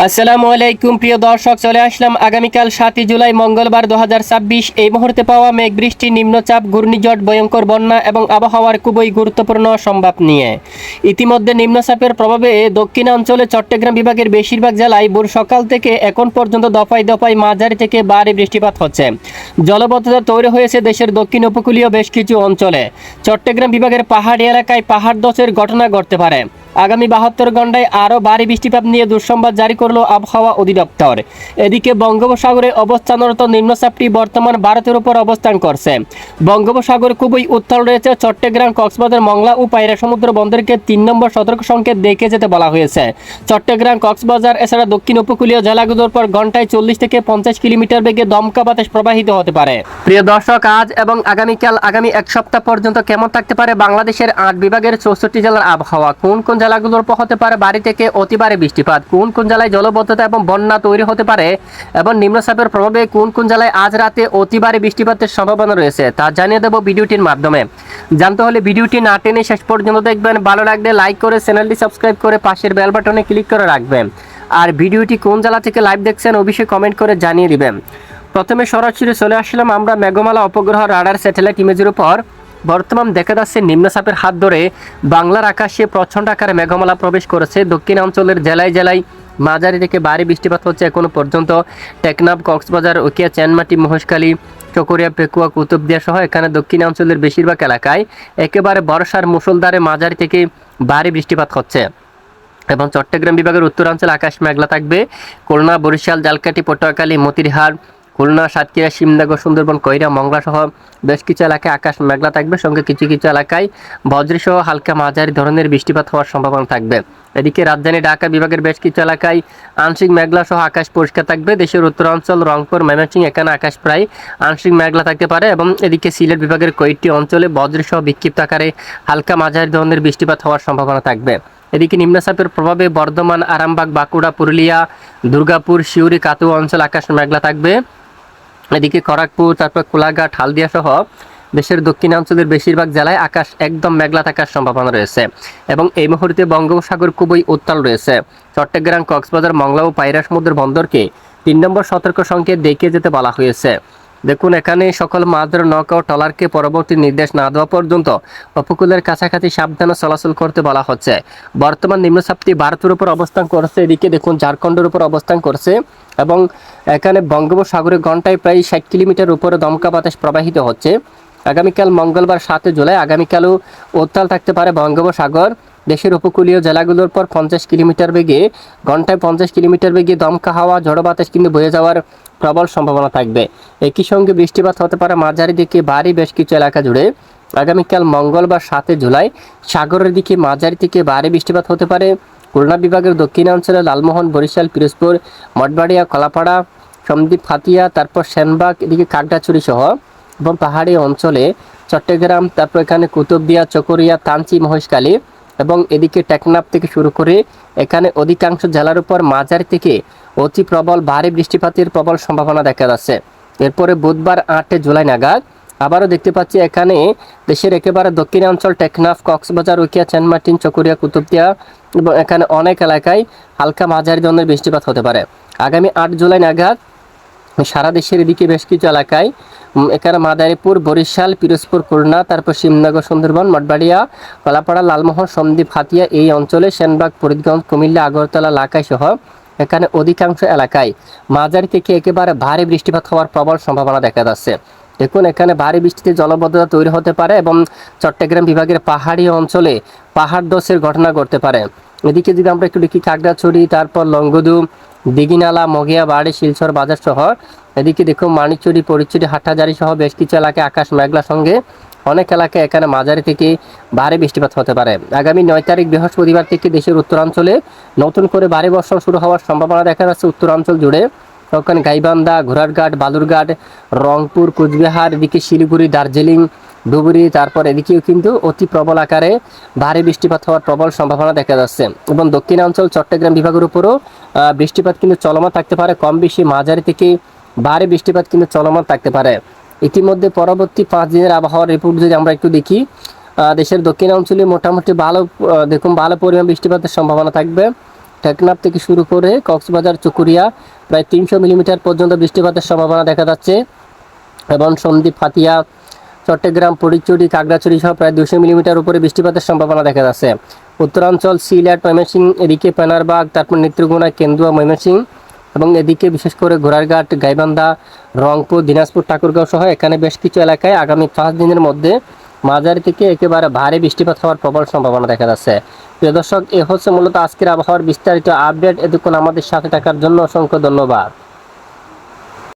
আসসালামু আলাইকুম প্রিয় দর্শক, চলে আসলাম আগামীকাল 7 জুলাই মঙ্গলবার 2026 এই মুহূর্তে পাওয়া মেঘ বৃষ্টি, নিম্নচাপ, ঘূর্ণিঝড়, ভয়ঙ্কর বন্যা এবং আবহাওয়ার খুবই গুরুত্বপূর্ণ সংবাদ নিয়ে। ইতিমধ্যে নিম্নচাপের প্রভাবে দক্ষিণাঞ্চলে চট্টগ্রাম বিভাগের বেশিরভাগ জেলায় ভোর সকাল থেকে এখন পর্যন্ত দফায় দফায় মাঝারি থেকে ভারী বৃষ্টিপাত হচ্ছে। জলবদ্ধতা তৈরি হয়েছে দেশের দক্ষিণ উপকূলীয় বেশ কিছু অঞ্চলে। চট্টগ্রাম বিভাগের পাহাড়ি এলাকায় পাহাড় ধসের ঘটনা ঘটতে পারে। আগামী 72 ঘন্টায় আরও ভারী বৃষ্টিপাত নিয়ে দুঃসংবাদ জারি করল আবহাওয়া অধিদপ্তর। এদিকে বঙ্গোপসাগরে অবস্থানরত নিম্নচাপটি বর্তমান ভারতের উপর অবস্থান করছে। বঙ্গোপসাগর খুবই উত্তাল রয়েছে। চট্টগ্রাম, কক্সবাজার, মংলা ও পায়রা সমুদ্র বন্দরকে 3 নম্বর সতর্ক সংকেত দেখে যেতে বলা হয়েছে। চট্টগ্রাম, কক্সবাজার এছাড়া দক্ষিণ উপকূলীয় জেলাগুলোর পর ঘন্টায় 40 থেকে 50 কিলোমিটার বেগে দমকা বাতাস প্রবাহিত হতে পারে। প্রিয় দর্শক, আজ এবং আগামীকাল আগামী এক সপ্তাহ পর্যন্ত কেমন থাকতে পারে বাংলাদেশের 8 বিভাগের 64 জেলার আবহাওয়া? কোন কোন জেলাগুলোর উপর হতে পারে ভারী থেকে অতি ভারী বৃষ্টিপাত? কোন কোন জেলায় জলবদ্ধতা এবং বন্যা তৈরি হতে পারে এবং নিম্নচাপের প্রভাবে কোন কোন জেলায় আজ রাতে অতি ভারী বৃষ্টিপাতের সম্ভাবনা রয়েছে তা জানিয়ে দেব ভিডিওটির মাধ্যমে। জানতে হলে ভিডিওটি না টেনে শেষ পর্যন্ত দেখবেন। ভালো লাগলে লাইক করে চ্যানেলটি সাবস্ক্রাইব করে পাশের বেল বাটনে ক্লিক করে রাখবেন। আর ভিডিওটি কোন জেলা থেকে লাইভ দেখছেন অবশ্যই কমেন্ট করে জানিয়ে দিবেন। প্রথমে সরাসরি চলে আসলাম আমরা মেঘমালা উপগ্রহ রাডার স্যাটেলাইট ইমেজের উপর। বর্তমান দেখা যাচ্ছে নিম্নচাপের হাত ধরে বাংলার আকাশে প্রচণ্ড আকারে মেঘমালা প্রবেশ করেছে। দক্ষিণাঞ্চলের জেলায় জেলায় মাঝারি থেকে ভারী বৃষ্টিপাত হচ্ছে এখনো পর্যন্ত। টেকনাফ, কক্সবাজার, উখিয়া, চ্যানমাটি, মহেশখালী, চকরিয়া, পেকুয়া, কুতুবদিয়া সহ এখানে দক্ষিণাঞ্চলের বেশিরভাগ এলাকায় একেবারে বর্ষার মুষলধারে মাঝারি থেকে ভারী বৃষ্টিপাত হচ্ছে। এবং চট্টগ্রাম বিভাগের উত্তরাঞ্চল আকাশ মেঘলা থাকবে। খুলনা, বরিশাল, জালকাঠি, পটুয়াখালী, মতিরহাট, খুলনা, সাতক্ষীরা, শিবনগর, সুন্দরবন, কইরা, মংলা সহ বেশ কিছু এলাকায় আকাশ মেঘলা থাকবে। সঙ্গে কিছু কিছু এলাকায় বজ্রসহ হালকা মাঝারি ধরনের বৃষ্টিপাত হওয়ার সম্ভাবনা থাকবে। এদিকে রাজধানী ঢাকা বিভাগের বেশ কিছু এলাকায় আংশিক মেঘলা সহ আকাশ পরিষ্কার থাকবে। দেশের উত্তরাঞ্চল, রংপুর, ময়মনসিংহ এখানে আকাশ প্রায় আংশিক মেঘলা থাকতে পারে। এবং এদিকে সিলেট বিভাগের কয়েকটি অঞ্চলে বজ্রসহ বিক্ষিপ্ত আকারে হালকা মাঝারি ধরনের বৃষ্টিপাত হওয়ার সম্ভাবনা থাকবে। এদিকে নিম্নচাপের প্রভাবে বর্ধমান, আরামবাগ, বাঁকুড়া, পুরুলিয়া, দুর্গাপুর, সিউড়ি, কাতুয়া অঞ্চল আকাশ মেঘলা থাকবে। এদিকে খড়গপুর, তারপর কোলাঘাট, হালদিয়া সহ দেশের দক্ষিণাঞ্চলের বেশিরভাগ জেলায় আকাশ একদম মেঘলা থাকার সম্ভাবনা রয়েছে। এবং এই মুহূর্তে বঙ্গোপসাগর খুবই উত্তাল রয়েছে। চট্টগ্রাম, কক্সবাজার, মংলা ও পায়রা সমুদ্র বন্দরকে 3 নম্বর সতর্ক সংকেত দেখিয়ে যেতে বলা হয়েছে। দেখুন, এখানে সকল মাছ ধরা নৌকা ও ট্রলারকে পরবর্তী নির্দেশ না দেওয়া পর্যন্ত উপকূলের কাছাকাছি সাবধানে চলাচল করতে বলা হচ্ছে। বর্তমান নিম্নচাপটি ভারতের উপর অবস্থান করছে। এদিকে দেখুন ঝাড়খণ্ডের উপর অবস্থান করছে এবং এখানে বঙ্গোপসাগরে ঘন্টায় প্রায় 60 কিলোমিটার উপরে দমকা বাতাস প্রবাহিত হচ্ছে। আগামীকাল মঙ্গলবার 7 জুলাই আগামীকালও উত্তাল থাকতে পারে বঙ্গোপসাগর। দেশের উপকূলীয় জেলাগুলোর পর 50 কিলোমিটার বেগে ঘন্টায় 50 কিলোমিটার বেগে দমকা হাওয়া, ঝড়ো বাতাস কিন্তু বয়ে যাওয়ার প্রবল সম্ভাবনা থাকবে। একই সঙ্গে বৃষ্টিপাত হতে পারে মাঝারি দিকে ভারী বেশ কিছু এলাকা জুড়ে। আগামীকাল মঙ্গলবার 7 জুলাই সাগরের দিকে মাঝারি থেকে ভারী বৃষ্টিপাত হতে পারে। খুলনা বিভাগের দক্ষিণাঞ্চলে লালমোহন, বরিশাল, পিরোজপুর, মঠবাড়িয়া, কলাপাড়া, সন্দ্বীপ, হাতিয়া, তারপর সেনবাগ, এদিকে কাকড়াছড়ি সহ এবং পাহাড়ি অঞ্চলে চট্টগ্রাম, তারপর এখানে কুতুবদিয়া, চকরিয়া, থানচি, মহেশখালী এবং এদিকে টেকনাফ থেকে শুরু করে এখানে অধিকাংশ জেলার উপর মাঝারি থেকে অতি প্রবল ভারী বৃষ্টিপাতের প্রবল সম্ভাবনা দেখা যাচ্ছে। এরপরে বুধবার 8 জুলাই নাগাদ আবারও দেখতে পাচ্ছি এখানে দেশের একেবারে দক্ষিণাঞ্চল টেকনাফ, কক্সবাজার, উখিয়া, চ্যানমার্টিন, চকরিয়া, কুতুবদিয়া এবং এখানে অনেক এলাকায় হালকা মাঝারি ধরনের বৃষ্টিপাত হতে পারে। আগামী 8 জুলাই নাগাদ সারা দেশের এদিকে বেশ কিছু এলাকায় এখানে মাদারীপুর, বরিশাল, পিরোজপুর, খুলনা, তারপর শিবনগর, সুন্দরবন, মঠবাড়িয়া, কলাপাড়া, লালমোহন, সন্দ্বীপ, হাতিয়া এই অঞ্চলে সেনবাগ, ফরিদগঞ্জ, কুমিল্লা, আগরতলা এলাকায় সহ এখানে অধিকাংশ এলাকায় মাঝারি থেকে একেবারে ভারী বৃষ্টিপাত হওয়ার প্রবল সম্ভাবনা দেখা যাচ্ছে। দেখুন, এখানে ভারী বৃষ্টিতে জলবদ্ধতা তৈরি হতে পারে এবং চট্টগ্রাম বিভাগের পাহাড়ি অঞ্চলে পাহাড় ধসের ঘটনা ঘটতে পারে। এদিকে যদি আমরা একটু দেখি খাগড়াছড়ি, তারপর লংগদু, দিঘিনালা, মগিয়া, বাড়ি, শিলচর বাজার সহ এদিকে দেখুন মানিকচুরি, পরিচুরি, হাটহাজারী সহ বেশ কিছু এলাকায় আকাশ মেঘলা সঙ্গে অনেক এলাকায় এখানে মাঝারি থেকে ভারী বৃষ্টিপাত হতে পারে। আগামী 9 তারিখ বৃহস্পতিবার থেকে দেশের উত্তরাঞ্চলে নতুন করে ভারী বর্ষণ শুরু হওয়ার সম্ভাবনা দেখা যাচ্ছে উত্তরাঞ্চল জুড়ে। তখন গাইবান্ধা, ঘোড়ারঘাট, বালুরঘাট, রংপুর, কুচবিহার, এদিকে শিলিগুড়ি, দার্জিলিং, ধুবুরি, তারপর এদিকেও কিন্তু অতি প্রবল আকারে ভারী বৃষ্টিপাত হওয়ার প্রবল সম্ভাবনা দেখা যাচ্ছে। এবং দক্ষিণাঞ্চল চট্টগ্রাম বিভাগের উপরও বৃষ্টিপাত কিন্তু চলমান থাকতে পারে। কম বেশি মাঝারি থেকে ভারী বৃষ্টিপাত কিন্তু চলমান থাকতে পারে। ইতিমধ্যে পরবর্তী 5 দিনের আবহাওয়ার রিপোর্ট যদি আমরা একটু দেখি, দেশের দক্ষিণাঞ্চলে মোটামুটি ভালো পরিমাণ বৃষ্টিপাতের সম্ভাবনা থাকবে। টেকনাফ থেকে শুরু করে কক্সবাজার চুকুরিয়া প্রায় 300 মিলিমিটার পর্যন্ত বৃষ্টিপাতের সম্ভাবনা দেখা যাচ্ছে এবং সন্দ্বীপ হাতিয়া চট্টগ্রাম ফটিকছড়ি খাগড়াছড়ি সহ প্রায় 200 মিলিমিটার উপরে বৃষ্টিপাতের সম্ভাবনা দেখা যাচ্ছে। উত্তরাঞ্চল সিলেট ময়মনসিংহ এদিকে পেনারবাগ তারপর নেত্রকোনা কেন্দুয়া ময়মনসিংহ এবং এদিকে বিশেষ করে ঘোড়ারঘাট গাইবান্ধা রংপুর দিনাজপুর ঠাকুরগাঁও সহ এখানে বেশ কিছু এলাকায় আগামী 5 দিনের মধ্যে মাঝারি থেকে একেবারে ভারী বৃষ্টিপাত হওয়ার প্রবল সম্ভাবনা দেখা যাচ্ছে। প্রিয় দর্শক, এ হচ্ছে মূলত আজকের আবহাওয়ার বিস্তারিত আপডেট। এতক্ষণ আমাদের সাথে থাকার জন্য অসংখ্য ধন্যবাদ।